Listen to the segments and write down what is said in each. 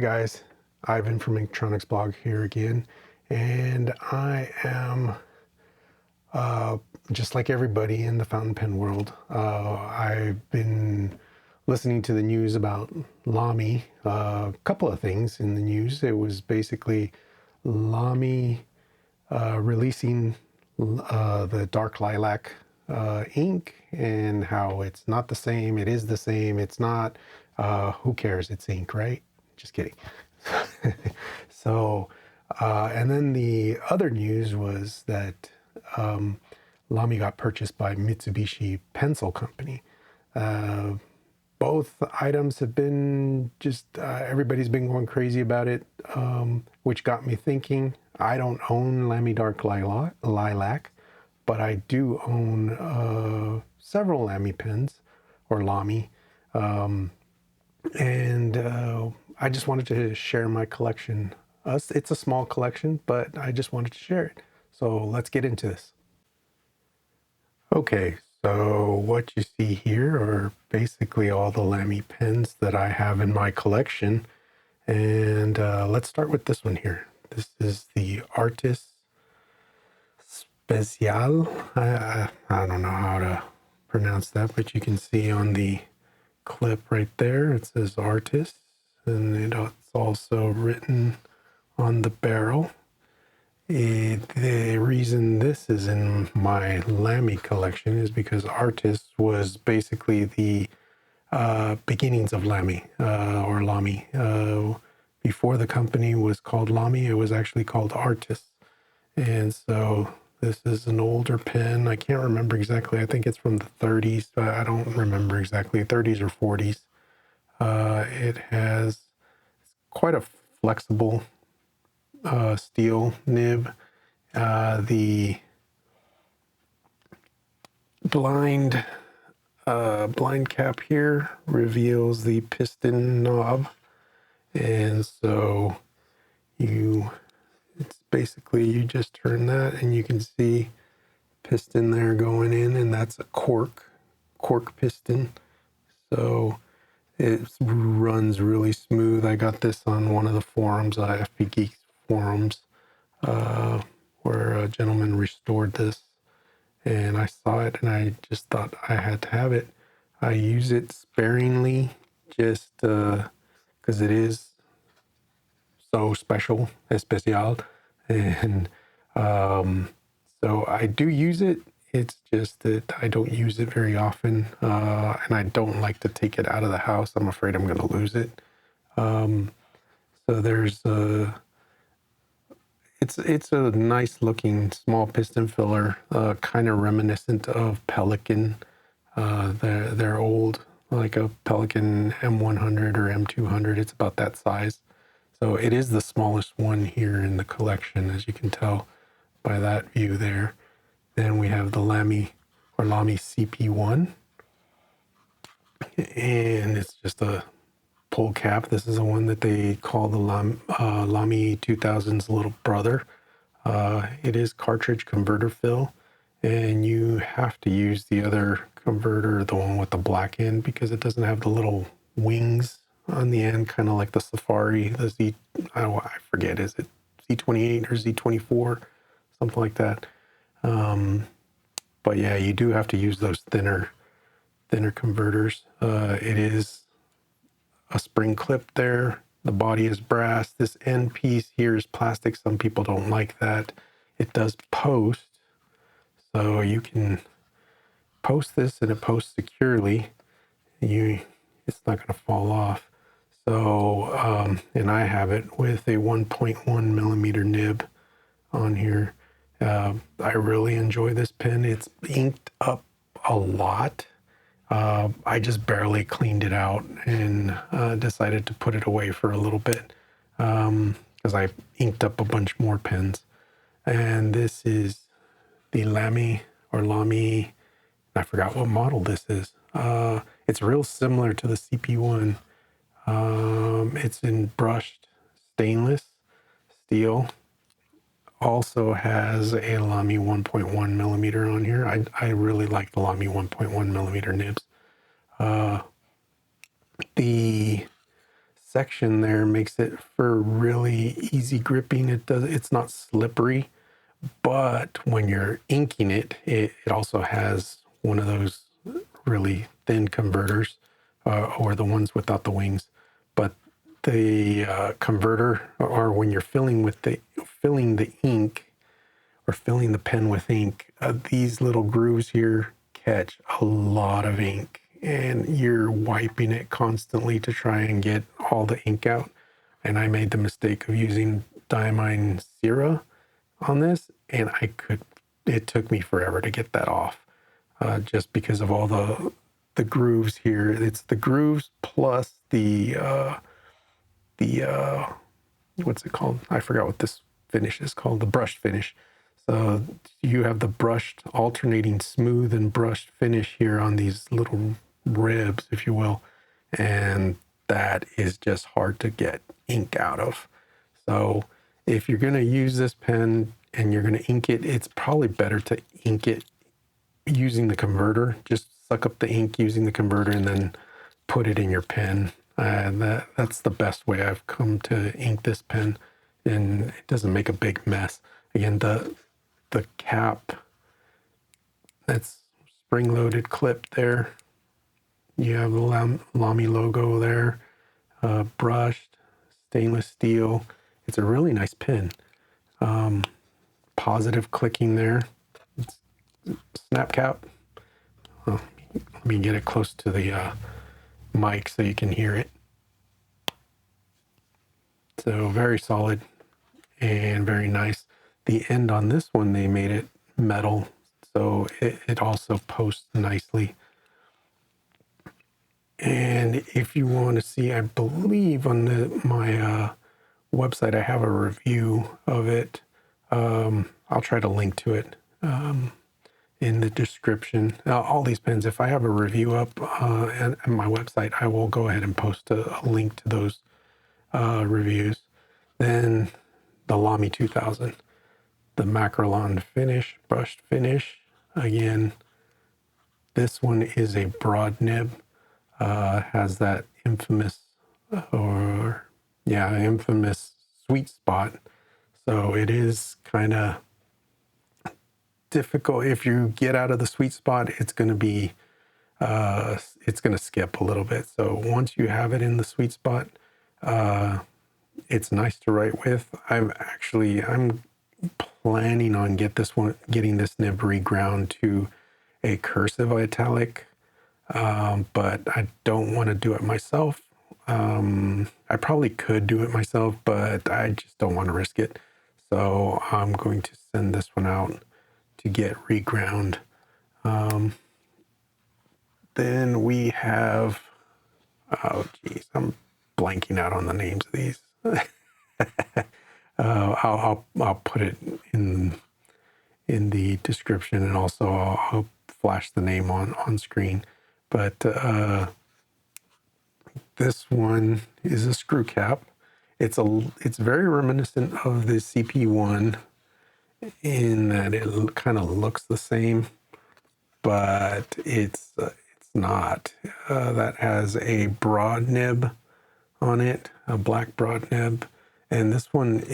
guys, Ivan from Electronics Blog here again, and I am just like everybody in the fountain pen world. I've been listening to the news about Lamy. A couple of things in the news. It was basically Lamy releasing the dark lilac ink, and how it's not the same, it is the same, it's not. Who cares? It's ink, right? Just kidding. So, and then the other news was that Lamy got purchased by Mitsubishi Pencil Company. Both items have been just, everybody's been going crazy about it, which got me thinking. I don't own Lamy Dark Lilac, but I do own several Lamy pens, or Lamy. And I just wanted to share my collection. It's a small collection, but I just wanted to share it. So let's get into this. Okay, so what you see here are basically all the Lamy pens that I have in my collection. And let's start with this one here. This is the Artist Special. I don't know how to pronounce that, but you can see on the clip right there, it says Artist, and it's also written on the barrel. The reason this is in my Lamy collection is because Artist was basically the beginnings of Lamy, or Lamy. Before the company was called Lamy, it was actually called Artist. And so this is an older pen. I can't remember exactly. I think it's from the 30s. I don't remember exactly, 30s or 40s. It has quite a flexible steel nib. The blind cap here reveals the piston knob, and so it's basically you just turn that and you can see piston there going in, and that's a cork piston. So it runs really smooth. I got this on one of the forums, FP Geeks forums, where a gentleman restored this, and I saw it and I just thought I had to have it. I use it sparingly, just because it is so special, especial, and so I do use it. It's just that I don't use it very often, and I don't like to take it out of the house. I'm afraid I'm going to lose it. So there's it's a nice looking small piston filler, kind of reminiscent of Pelican. They're old, like a Pelican M100 or M200. It's about that size. So it is the smallest one here in the collection, as you can tell by that view there. Then we have the Lamy CP-1, and it's just a pull cap. This is the one that they call the Lamy 2000's little brother. It is cartridge converter fill, and you have to use the other converter, the one with the black end, because it doesn't have the little wings on the end, kind of like the Safari, the Z, I forget, is it Z28 or Z24, something like that. But yeah, you do have to use those thinner converters. It is a spring clip there. The body is brass. This end piece here is plastic. Some people don't like that. It does post, so you can post this and it posts securely. It's not going to fall off. So, and I have it with a 1.1 millimeter nib on here. I really enjoy this pen. It's inked up a lot. I just barely cleaned it out and decided to put it away for a little bit, because I inked up a bunch more pens. And this is the Lamy, I forgot what model this is. It's real similar to the CP-1. It's in brushed stainless steel. Also has a Lamy 1.1 millimeter on here. I really like the Lamy 1.1 millimeter nibs. The section there makes it for really easy gripping. It's not slippery, but when you're inking it, it also has one of those really thin converters, or the ones without the wings. But the converter, or when you're filling the ink, or filling the pen with ink, these little grooves here catch a lot of ink, and you're wiping it constantly to try and get all the ink out. And I made the mistake of using diamine Cera on this, and it took me forever to get that off, just because of all the grooves here. It's the grooves plus the what's it called? I forgot what this finish is called, the brushed finish. So you have the brushed, alternating smooth and brushed finish here on these little ribs, if you will. And that is just hard to get ink out of. So if you're going to use this pen and you're going to ink it, it's probably better to ink it using the converter. Just suck up the ink using the converter and then put it in your pen. That's the best way I've come to ink this pen, and it doesn't make a big mess. Again, the cap, that's spring-loaded clip there. You have the Lamy logo there, brushed stainless steel. It's a really nice pen. Positive clicking there. It's snap cap. Well, let me get it close to the mic so you can hear it. So very solid and very nice. The end on this one, they made it metal, so it also posts nicely. And if you want to see, I believe on my website, I have a review of it. I'll try to link to it in the description. All these pens, if I have a review up on my website, I will go ahead and post a link to those reviews. Then the Lamy 2000, the Macrolon finish, brushed finish. Again, this one is a broad nib. Has that infamous sweet spot. So it is kind of difficult. If you get out of the sweet spot, it's going to skip a little bit. So once you have it in the sweet spot, it's nice to write with. I'm planning on getting this nib reground to a cursive italic, but I don't want to do it myself. I probably could do it myself, but I just don't want to risk it. So I'm going to send this one out to get reground. Then we have, oh geez, I'm blanking out on the names of these. I'll put it in the description, and also I'll flash the name on screen. But this one is a screw cap. It's very reminiscent of the CP-1 in that it kind of looks the same, but it's not. That has a broad nib on it, a black broad nib, and this one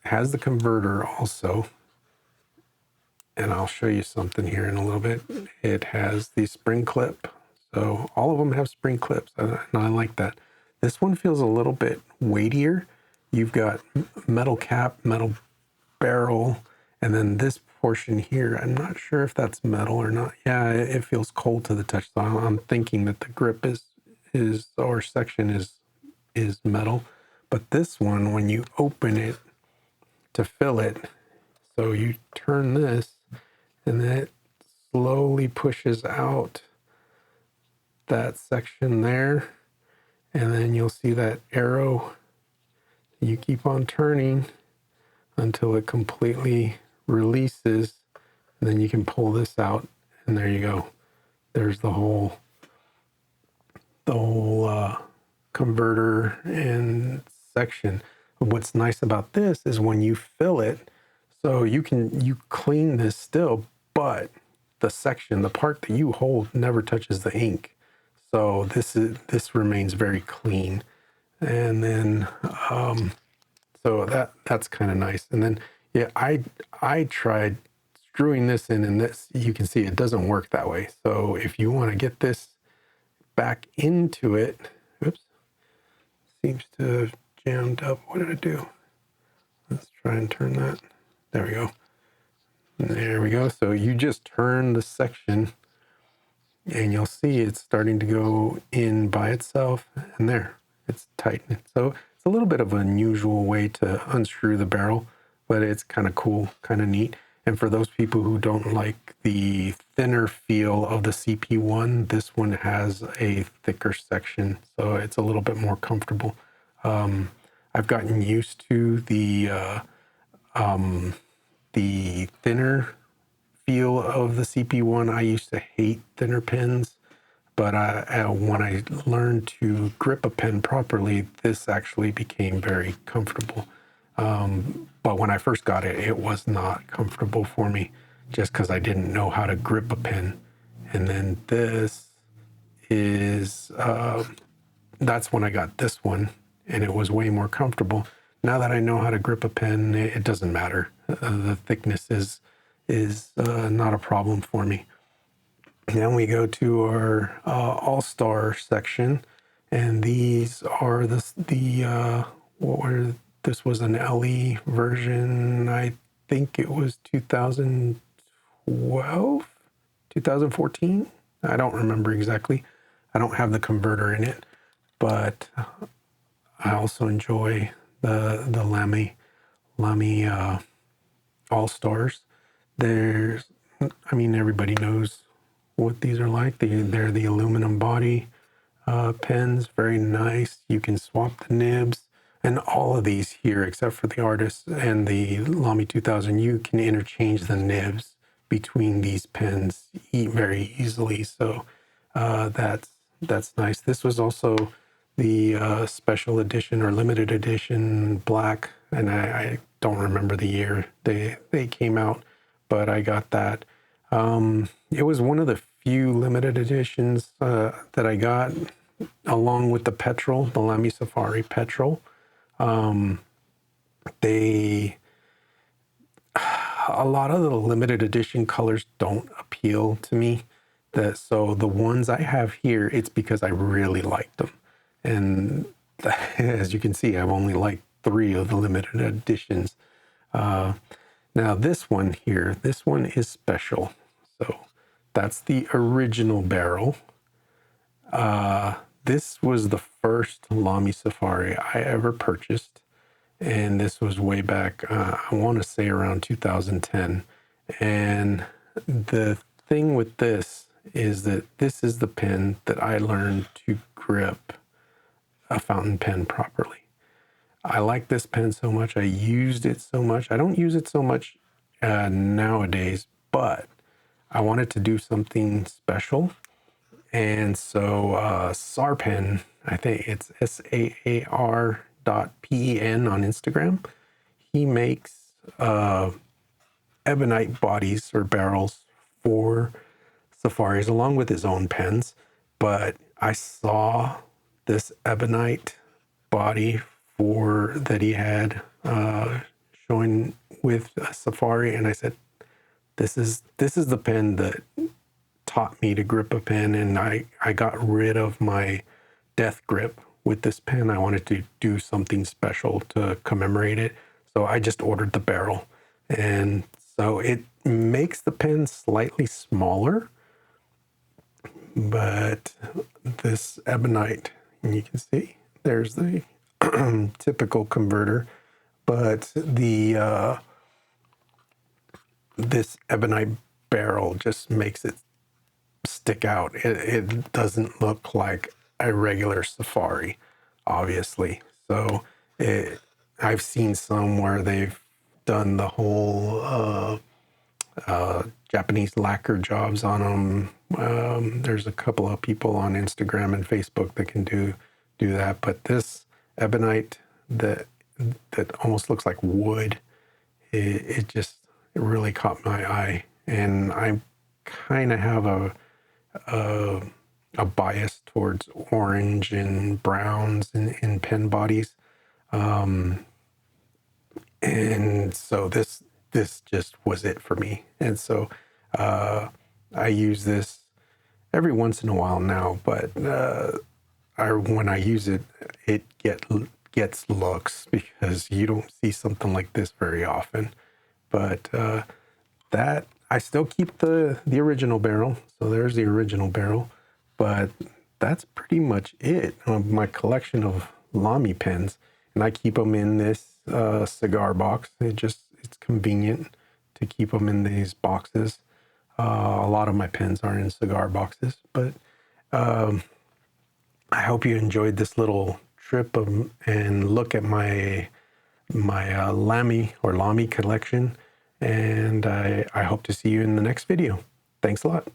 has the converter also. And I'll show you something here in a little bit. It has the spring clip. So all of them have spring clips, and I like that. This one feels a little bit weightier. You've got metal cap, metal barrel, and then this portion here, I'm not sure if that's metal or not. Yeah, it feels cold to the touch. So I'm thinking that the grip or section is metal. But this one, when you open it to fill it, so you turn this, and then it slowly pushes out that section there, and then you'll see that arrow. You keep on turning until it completely releases, and then you can pull this out, and there you go. There's the whole converter and section. What's nice about this is when you fill it, so you clean this still, but the part that you hold never touches the ink. So this remains very clean. And then, so that's kind of nice. And then, yeah, I tried screwing this in, and this, you can see it doesn't work that way. So if you want to get this back into it, oops, seems to have jammed up. What did I do? Let's try and turn that. There we go. There we go. So you just turn the section and you'll see it's starting to go in by itself, and there, it's tightened. So it's a little bit of an unusual way to unscrew the barrel, but it's kind of cool, kind of neat. And for those people who don't like the thinner feel of the CP-1, this one has a thicker section, so it's a little bit more comfortable. I've gotten used to the thinner feel of the CP-1. I used to hate thinner pens, but when I learned to grip a pen properly, this actually became very comfortable. But when I first got it, it was not comfortable for me just because I didn't know how to grip a pen. And then this is, that's when I got this one, and it was way more comfortable. Now that I know how to grip a pen, it doesn't matter. The thickness is not a problem for me. Then we go to our all-star section, and these are this was an LE version. I think it was 2012, 2014. I don't remember exactly. I don't have the converter in it, but I also enjoy the Lamy all-stars. Everybody knows what these are like. They're the aluminum body pens, very nice. You can swap the nibs, and all of these here, except for the Artist and the Lamy 2000, you can interchange the nibs between these pens very easily. So that's nice. This was also the special edition or limited edition black, and I don't remember the year they came out, but I got that. It was one of the few limited editions that I got, along with the Petrol, the Lamy Safari Petrol. A lot of the limited edition colors don't appeal to me. So the ones I have here, it's because I really like them. And as you can see, I've only liked 3 of the limited editions. Now this one here, this one is special. So that's the original barrel. This was the first Lamy Safari I ever purchased, and this was way back, I want to say around 2010. And the thing with this is that this is the pen that I learned to grip a fountain pen properly. I like this pen so much. I used it so much. I don't use it so much nowadays, but I wanted to do something special. And so SAR pen, I think it's SAAR.pen on Instagram. He makes ebonite bodies or barrels for Safaris along with his own pens. But I saw this ebonite body that he had showing with a Safari, and I said, this is the pen that taught me to grip a pen, and I got rid of my death grip with this pen. I wanted to do something special to commemorate it, so I just ordered the barrel. And so it makes the pen slightly smaller, but this ebonite, and you can see there's the typical converter, but the this ebonite barrel just makes it stick out. It doesn't look like a regular Safari, obviously. So I've seen some where they've done the whole Japanese lacquer jobs on them. There's a couple of people on Instagram and Facebook that can do that, but this ebonite that almost looks like wood, it really caught my eye, and I kind of have a a bias towards orange and browns in pen bodies. And so this just was it for me. And so I use this every once in a while now, but when I use it, it gets looks, because you don't see something like this very often. But that I still keep the original barrel. So there's the original barrel, but that's pretty much it. My collection of Lamy pens, and I keep them in this cigar box. It's convenient to keep them in these boxes. A lot of my pens are in cigar boxes, but I hope you enjoyed this little trip and look at my Lamy collection. And I hope to see you in the next video. Thanks a lot.